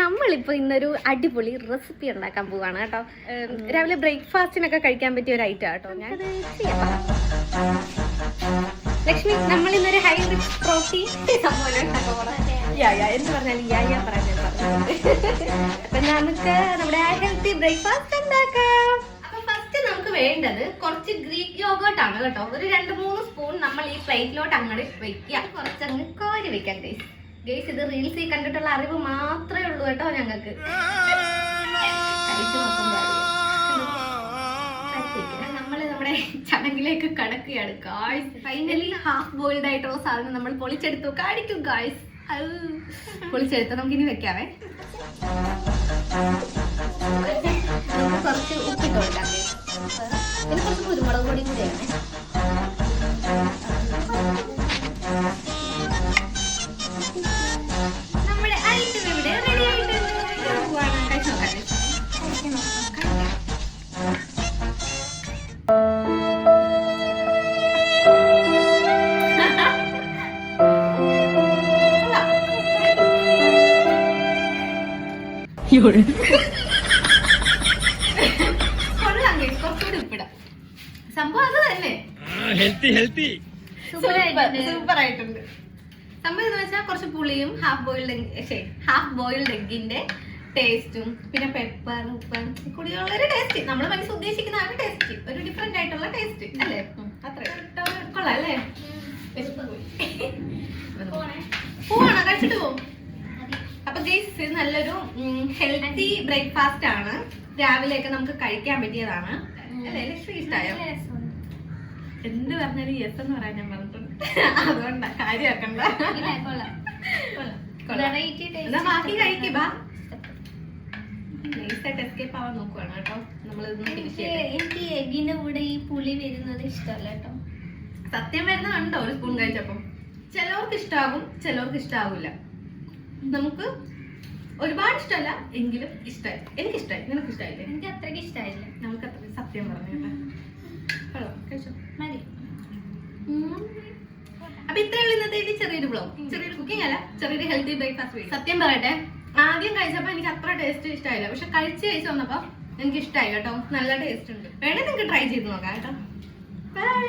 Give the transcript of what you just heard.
നമ്മളിപ്പോ ഇന്നൊരു അടിപൊളി റെസിപ്പി ഉണ്ടാക്കാൻ പോവാണ് കേട്ടോ. രാവിലെ ബ്രേക്ക്ഫാസ്റ്റിനൊക്കെ കഴിക്കാൻ പറ്റിയ ഒരു ഐറ്റം കേട്ടോ. ഞാൻ ലക്ഷ്മി, നമ്മൾ ഇന്നൊരു ഹൈ റിച്ച് പ്രോട്ടീൻ എന്ത് പറഞ്ഞാലും അപ്പൊ നമുക്ക് നമ്മുടെ ഹെൽത്തി ബ്രേക്ക്ഫാസ്റ്റ് ഉണ്ടാക്കാം. അപ്പൊ ഫസ്റ്റ് നമുക്ക് വേണ്ടത് കുറച്ച് ഗ്രീക്ക് യോഗേർട്ട് ആണ് കേട്ടോ. ഒരു 2-3 സ്പൂൺ നമ്മൾ ഈ പ്ലേറ്റിലോട്ട് അങ്ങോട്ട് വെക്കുക. കുറച്ചങ്ങ് കോരി വെക്കാം ഗൈസ്. ഗൈസ്, ഇത് റീൽസിൽ കണ്ടിട്ടുള്ള അറിവ് മാത്രമേ ഉള്ളൂ കേട്ടോ ഞങ്ങൾക്ക്. നമ്മള് നമ്മുടെ ചടങ്ങിലേക്ക് കടക്കുകയാണ് ഗായ്സ്. ഫൈനലി ഹാഫ് ബോയിൽഡ് ആയിട്ടുള്ള സാധനം നമ്മൾ പൊളിച്ചെടുത്തു. കാണിക്കും ഗായ്സ്, പൊളിച്ചെടുത്ത് നമുക്ക് ഇനി വെക്കാവേ. കുറച്ച് ഉപ്പിട്ട് കൊടുക്കാം. പിന്നെ കുറച്ച് കുരുമുളക് പൊടിയും കൂടിയാണ്. നമ്മുടെ ഐറ്റം ഇവിടെ റെഡി ആയിട്ട് കുറച്ചുകൂടി ഉപ്പിടാം. സംഭവം അത് തന്നെ, സൂപ്പർ ആയിട്ടുണ്ട്. സംഭവം എന്ന് വെച്ചാൽ കുറച്ച് പുളിയും ഹാഫ് ബോയിൽഡ് എഗ്ഗിന്റെ ടേസ്റ്റും പിന്നെ പെപ്പർ ഉപ്പും കൂടിയുള്ളൊരു ടേസ്റ്റ്. നമ്മൾ മനസ്സ് ഉദ്ദേശിക്കുന്ന ആ ടേസ്റ്റ്, ഒരു ഡിഫറെന്റ് ആയിട്ടുള്ള ടേസ്റ്റ് അല്ലേ? അത്ര കൊള്ളാം അല്ലേ? പോവാണോ? കഴിച്ചിട്ട് പോവും. അപ്പൊ ഗൈസ്, നല്ലൊരു ഹെൽത്തി ബ്രേക്ക്ഫാസ്റ്റ് ആണ്. രാവിലെയൊക്കെ നമുക്ക് കഴിക്കാൻ പറ്റിയതാണ് അല്ലേ? ലക്ഷ്മി ഇഷ്ടമായോ? എന്ത് പറഞ്ഞാലും യെസ് എന്ന് പറയാൻ ഞാൻ പറഞ്ഞിട്ടുണ്ട്. അതുകൊണ്ടാ കാര്യമാക്കണ്ട. ബാക്കി കഴിക്കുമ്പോ നൈസായിട്ട് എസ്കേപ്പ് ആവാൻ നോക്കുവാണ് കേട്ടോ. എനിക്ക് എഗ്ഗിന്റെ കൂടെ ഈ പുളി വരുന്നത് ഇഷ്ടമല്ല കേട്ടോ. സത്യം വരുന്നതുണ്ടോ ഒരു സ്പൂൺ കഴിച്ചപ്പം? ചിലവർക്ക് ഇഷ്ടാകും, ചിലവർക്ക് ഇഷ്ടാവില്ല. നമുക്ക് ഒരുപാട് ഇഷ്ടമല്ല എങ്കിലും ഇഷ്ടമായി. എനിക്ക് ഇഷ്ടമായി. നിനക്ക് ഇഷ്ടമായില്ലേ? എനിക്ക് അത്രയ്ക്ക് ഇഷ്ടമായില്ല. നമുക്ക് അത്ര സത്യം പറഞ്ഞു കഴിച്ചോ മതി. അപ്പൊ ഇത്രയുള്ള ഇന്നത്തെ ചെറിയൊരു ബ്ലോഗ്, ചെറിയൊരു കുക്കിംഗ് അല്ല, ചെറിയൊരു ഹെൽത്തി ബ്രേക്ക്ഫാസ്റ്റ്. സത്യം പറയട്ടെ, ആദ്യം കഴിച്ചപ്പോ എനിക്ക് അത്ര ടേസ്റ്റ് ഇഷ്ടമായില്ല. പക്ഷെ കഴിച്ച് വന്നപ്പോ എനിക്ക് ഇഷ്ടമായി കേട്ടോ. നല്ല ടേസ്റ്റ് ഉണ്ട്. വേണേ നിങ്ങൾക്ക് ട്രൈ ചെയ്ത് നോക്കാം കേട്ടോ. ബൈ.